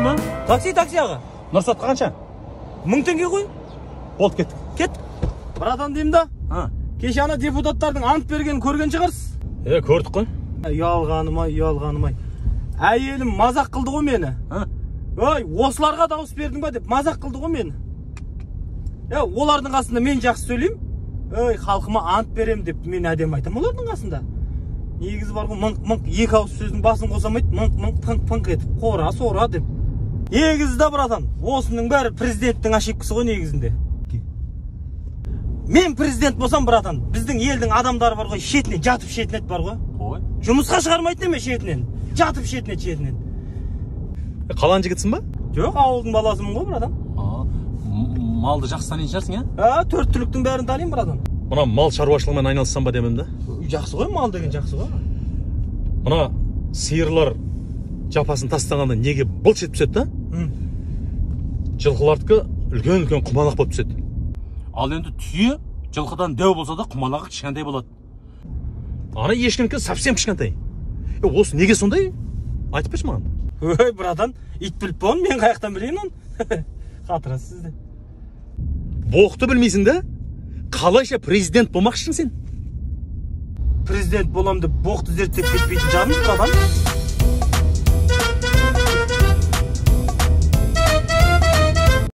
такси ма? Такси аға. Нұрсатқа қанша? 1000 теңге қой. Болды, кеттік. Кет. Братан деймін да. Кеше ана депутаттардың ант бергенін көрген шығарсыз. Көрдік қой. Ұялғаным-ай. Әйелім мазақ қылды ғой мені. Ой, осыларға дауыс бердің ба деп мазақ қылды ғой мені. Олардың қасында мен жақсы сөйлейм. Ой, халқыма ант берем деп мен әдем айтам олардың қасында. Негізі бар ғой, мыңқ-мыңқ екі ауыз сөздің басын қосамайды, мыңқ-мыңқ пыңқ-пыңқ етіп, қора-сора деп. Негізі да, братан, осының бәрі президенттің ошибкасы ғой негізінде. Мен президент болсам, братан, біздің елдің адамдары бар ғой, шетінен жатып шетінет бар ғой. Жұмысқа шығармайды неме шетінен, жатып шетінет. Қалан жігітсің ба? Жоқ, ауылдың баласымын ғой, братан. Малды жақсы танитын шығарсың, я? 4 түліктің бәрін танимын, братан. Мына мал шаруашылығымен айналыссам ба демем да? Жақсы ғой, мал деген жақсы ғой. Мына сиырлар жапасын тастағанда неге бұлт жетіп түседі да? Жылқылардікі үлкен құмалақ болып түседі. Ал енді түйе жылқыдан дәу болса да құмалағы кішкентай болады. Ана ешкінікі совсем кішкентай. Осы неге сондай? Айтып берші маған. Ой, братан, ит біліп болын, мен қаяқтан білейін оны. Қатырасыз сізді. Боқты білмейсің да? Қалайша президент болмақшысың сен? Президент болам деп боқты зерттеп кетпейтін жаным, братан.